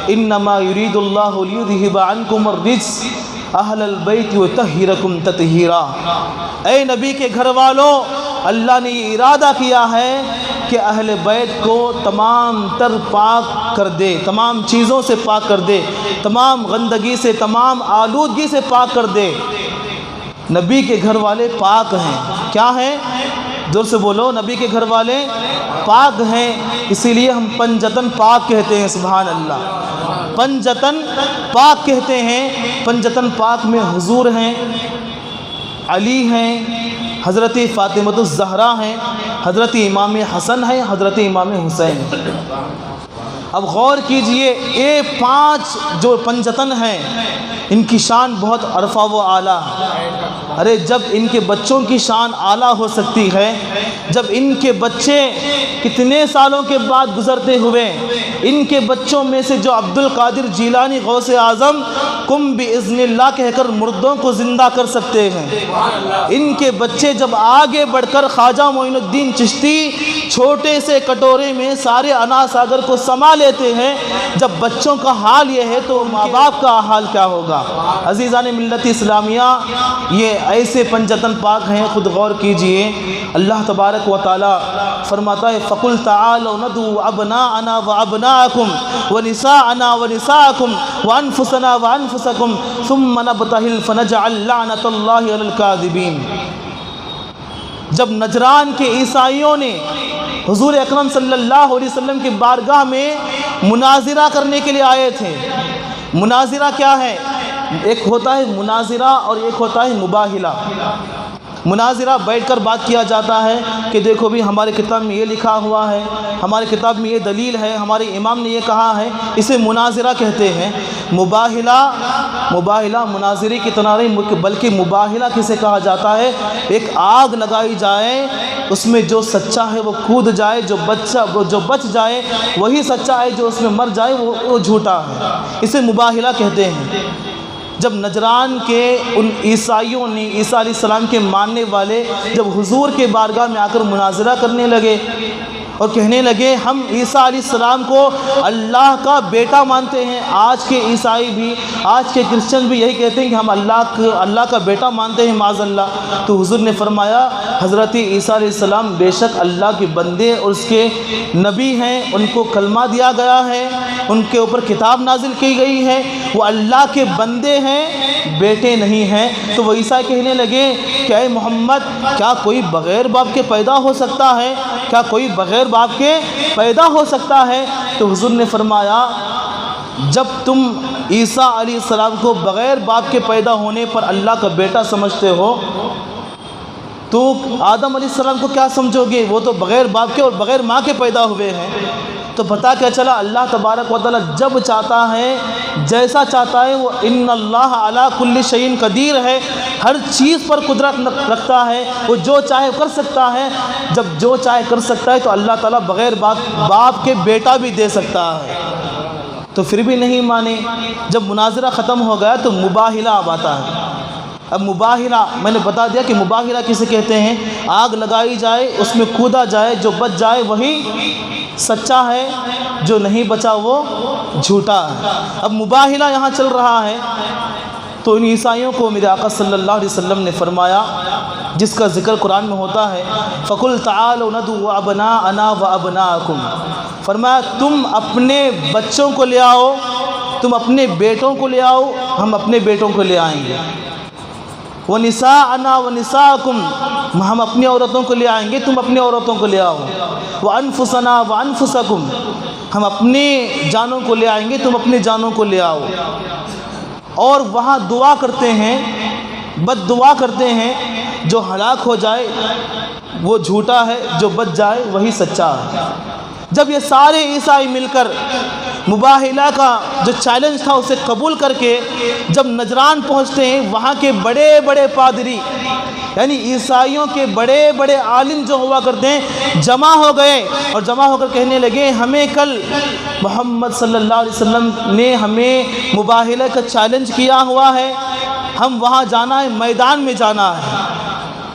انما یرید اللہ لیذہب عنکم الرجس اہل البیت ویطہرکم تطہیرا۔ اے نبی کے گھر والوں، اللہ نے یہ ارادہ کیا ہے کہ اہل بیت کو تمام تر پاک کر دے، تمام چیزوں سے پاک کر دے، تمام گندگی سے، تمام آلودگی سے پاک کر دے۔ نبی کے گھر والے پاک ہیں۔ کیا ہیں؟ زور سے بولو، نبی کے گھر والے پاک ہیں، اسی لیے ہم پنجتن پاک کہتے ہیں۔ سبحان اللہ، پنجتن پاک کہتے ہیں۔ پنجتن پاک میں حضور ہیں، علی ہیں، حضرت فاطمۃ الزہرا ہیں، حضرت امام حسن ہیں، حضرت امام حسین ہیں۔ اب غور کیجئے، یہ 5 جو پنجتن ہیں ان کی شان بہت عرفہ و اعلیٰ ہے۔ ارے جب ان کے بچوں کی شان اعلیٰ ہو سکتی ہے، جب ان کے بچے کتنے سالوں کے بعد گزرتے ہوئے ان کے بچوں میں سے جو عبد القادر جیلانی غوث اعظم قم باذن اللہ کہہ کر مردوں کو زندہ کر سکتے ہیں، ان کے بچے جب آگے بڑھ کر خواجہ معین الدین چشتی چھوٹے سے کٹورے میں سارے انا ساگر کو سما لیتے ہیں، جب بچوں کا حال یہ ہے تو ماں باپ کا حال کیا ہوگا؟ عزیزان ملت اسلامیہ، یہ ایسے پنجتن پاک ہیں، خود غور کیجئے۔ اللہ تبارک و تعالی فرماتا ہے فَقُلْ تَعَالَوْا نَدْعُوا أَبْنَاءَنَا وَأَبْنَاءَكُمْ وَنِسَاءَنَا وَنِسَاءَكُمْ وَأَنفُسَنَا وَأَنفُسَكُمْ ثُمَّ نَبْتَهِلْ فَنَجْعَلْ لَعْنَةَ اللَّهِ عَلَى الْكَاذِبِينَ۔ جب نجران کے عیسائیوں نے حضور اکرم صلی اللہ علیہ وسلم کی بارگاہ میں مناظرہ کرنے کے لیے آئے تھے۔ مناظرہ کیا ہے؟ ایک ہوتا ہے مناظرہ اور ایک ہوتا ہے مباہلہ۔ مناظرہ بیٹھ کر بات کیا جاتا ہے کہ دیکھو بھی ہمارے کتاب میں یہ لکھا ہوا ہے، ہمارے کتاب میں یہ دلیل ہے، ہمارے امام نے یہ کہا ہے، اسے مناظرہ کہتے ہیں۔ مباہلہ مناظرے کی طرح نہیں، بلکہ مباہلہ کسے کہا جاتا ہے؟ ایک آگ لگائی جائے، اس میں جو سچا ہے وہ کود جائے، جو بچ جائے وہی سچا ہے، جو اس میں مر جائے وہ جھوٹا ہے، اسے مباہلہ کہتے ہیں۔ جب نجران کے ان عیسائیوں نے، عیسیٰ علیہ السلام کے ماننے والے جب حضور کے بارگاہ میں آ کر مناظرہ کرنے لگے اور کہنے لگے ہم عیسیٰ علیہ السلام کو اللہ کا بیٹا مانتے ہیں، آج کے عیسائی بھی، آج کے کرسچن بھی یہی کہتے ہیں کہ ہم اللہ کا بیٹا مانتے ہیں معاذ اللہ، تو حضور نے فرمایا حضرت عیسیٰ علیہ السلام بے شک اللہ کے بندے اور اس کے نبی ہیں، ان کو کلمہ دیا گیا ہے، ان کے اوپر کتاب نازل کی گئی ہے، وہ اللہ کے بندے ہیں، بیٹے نہیں ہیں۔ تو وہ عیسائی کہنے لگے کہ اے محمد، کیا کوئی بغیر باپ کے پیدا ہو سکتا ہے؟ کیا کوئی بغیر باپ کے پیدا ہو سکتا ہے؟ تو حضور نے فرمایا جب تم عیسیٰ علیہ السلام کو بغیر باپ کے پیدا ہونے پر اللہ کا بیٹا سمجھتے ہو تو آدم علیہ السلام کو کیا سمجھو گے؟ وہ تو بغیر باپ کے اور بغیر ماں کے پیدا ہوئے ہیں۔ تو پتہ کیا چلا؟ اللہ تبارک و تعالی جب چاہتا ہے، جیسا چاہتا ہے، وہ ان اللہ علی کل شیء قدیر ہے، ہر چیز پر قدرت رکھتا ہے، وہ جو چاہے کر سکتا ہے۔ جب جو چاہے کر سکتا ہے تو اللہ تعالیٰ بغیر باپ کے بیٹا بھی دے سکتا ہے، تو پھر بھی نہیں مانے۔ جب مناظرہ ختم ہو گیا تو مباہلہ اب آتا ہے۔ اب مباہلہ میں نے بتا دیا کہ مباہلہ کسے کہتے ہیں؟ آگ لگائی جائے، اس میں کودا جائے، جو بچ جائے وہی سچا ہے، جو نہیں بچا وہ جھوٹا ہے۔ اب مباہلہ یہاں چل رہا ہے تو ان عیسائیوں کو میرے آقا صلی اللہ علیہ وسلم نے فرمایا، جس کا ذکر قرآن میں ہوتا ہے فَقُلْ تَعَالَوْا نَدْعُوا أَبْنَاءَنَا وَأَبْنَاءَكُمْ، فرمایا تم اپنے بچوں کو لے آؤ، تم اپنے بیٹوں کو لے آؤ، ہم اپنے بیٹوں کو لے آئیں گے۔ وَنِسَاءَنَا وَنِسَاءَكُمْ، ہم اپنی عورتوں کو لے آئیں گے، تم اپنی عورتوں کو لے آؤ۔ وَأَنفُسَنَا وَأَنفُسَكُمْ، ہم اپنی جانوں کو لے آئیں گے، تم اپنی جانوں کو لے آؤ۔ اور وہاں دعا کرتے ہیں، بد دعا کرتے ہیں، جو ہلاک ہو جائے وہ جھوٹا ہے، جو بچ جائے وہی سچا ہے۔ جب یہ سارے عیسائی مل کر مباہلہ کا جو چیلنج تھا اسے قبول کر کے جب نجران پہنچتے ہیں، وہاں کے بڑے بڑے پادری یعنی عیسائیوں کے بڑے بڑے عالم جو ہوا کرتے ہیں جمع ہو گئے، اور جمع ہو کر کہنے لگے ہمیں کل محمد صلی اللہ علیہ وسلم نے ہمیں مباہلہ کا چیلنج کیا ہوا ہے، ہم وہاں جانا ہے، میدان میں جانا ہے۔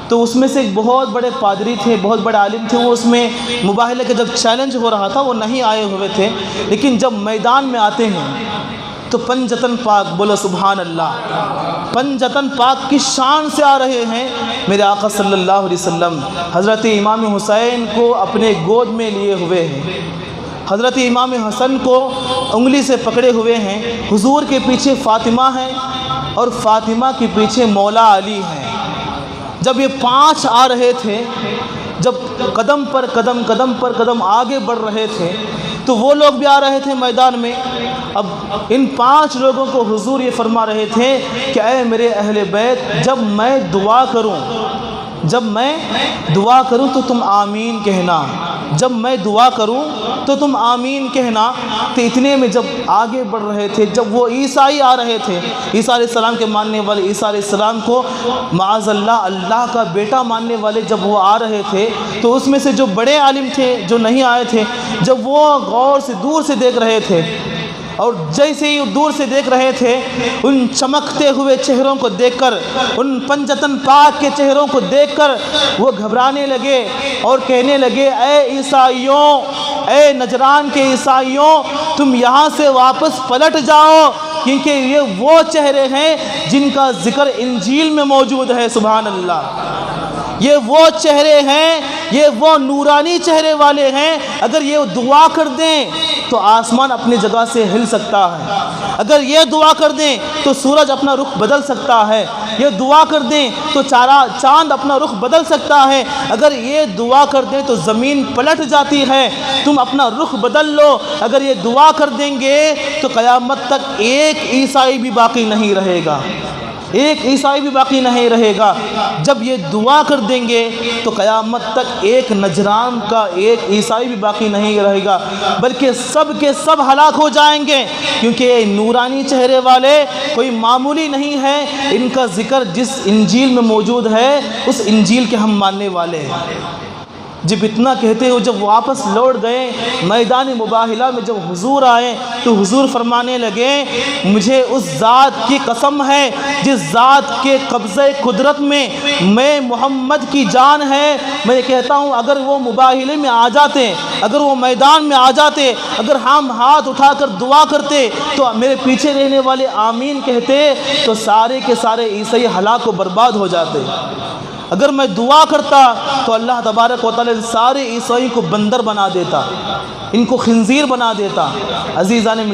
تو اس میں سے ایک بہت بڑے پادری تھے، بہت بڑے عالم تھے، وہ اس میں مباہلے کے جب چیلنج ہو رہا تھا وہ نہیں آئے ہوئے تھے، لیکن جب میدان میں آتے ہیں تو پنجتن پاک، بولو سبحان اللہ، پنجتن پاک کی شان سے آ رہے ہیں۔ میرے آقا صلی اللہ علیہ وسلم حضرت امام حسین کو اپنے گود میں لیے ہوئے ہیں، حضرت امام حسن کو انگلی سے پکڑے ہوئے ہیں، حضور کے پیچھے فاطمہ ہیں اور فاطمہ کے پیچھے مولا علی ہیں۔ جب یہ 5 آ رہے تھے، جب قدم پر قدم، قدم پر قدم آگے بڑھ رہے تھے، تو وہ لوگ بھی آ رہے تھے میدان میں۔ اب ان 5 لوگوں کو حضور یہ فرما رہے تھے کہ اے میرے اہل بیت، جب میں دعا کروں تو تم آمین کہنا، جب میں دعا کروں تو تم آمین کہنا۔ تو اتنے میں جب آگے بڑھ رہے تھے، جب وہ عیسائی آ رہے تھے، عیسیٰ علیہ السلام کے ماننے والے، عیسیٰ علیہ السلام کو معاذ اللہ اللہ کا بیٹا ماننے والے جب وہ آ رہے تھے، تو اس میں سے جو بڑے عالم تھے جو نہیں آئے تھے، جب وہ غور سے دور سے دیکھ رہے تھے، اور جیسے ہی دور سے دیکھ رہے تھے، ان چمکتے ہوئے چہروں کو دیکھ کر، ان پنجتن پاک کے چہروں کو دیکھ کر وہ گھبرانے لگے اور کہنے لگے، اے عیسائیوں، اے نجران کے عیسائیوں، تم یہاں سے واپس پلٹ جاؤ، کیونکہ یہ وہ چہرے ہیں جن کا ذکر انجیل میں موجود ہے۔ سبحان اللہ، یہ وہ چہرے ہیں، یہ وہ نورانی چہرے والے ہیں، اگر یہ دعا کر دیں تو آسمان اپنی جگہ سے ہل سکتا ہے، اگر یہ دعا کر دیں تو سورج اپنا رخ بدل سکتا ہے، یہ دعا کر دیں تو چاند اپنا رخ بدل سکتا ہے، اگر یہ دعا کر دیں تو زمین پلٹ جاتی ہے، تم اپنا رخ بدل لو۔ اگر یہ دعا کر دیں گے تو قیامت تک ایک عیسائی بھی باقی نہیں رہے گا، ایک عیسائی بھی باقی نہیں رہے گا۔ جب یہ دعا کر دیں گے تو قیامت تک ایک نجران کا ایک عیسائی بھی باقی نہیں رہے گا، بلکہ سب کے سب ہلاک ہو جائیں گے، کیونکہ یہ نورانی چہرے والے کوئی معمولی نہیں ہے، ان کا ذکر جس انجیل میں موجود ہے اس انجیل کے ہم ماننے والے ہیں۔ جب اتنا کہتے ہو، جب واپس لوٹ گئے میدان مباہلہ میں، جب حضور آئے تو حضور فرمانے لگے، مجھے اس ذات کی قسم ہے جس ذات کے قبضہ قدرت میں محمد کی جان ہے، میں کہتا ہوں اگر وہ مباہلے میں آ جاتے، اگر وہ میدان میں آ جاتے، اگر ہم ہاتھ اٹھا کر دعا کرتے تو میرے پیچھے رہنے والے آمین کہتے تو سارے کے سارے عیسائی ہلاک و برباد ہو جاتے۔ اگر میں دعا کرتا تو اللہ تبارک و تعالی سارے عیسائی کو بندر بنا دیتا، ان کو خنزیر بنا دیتا۔ عزیزان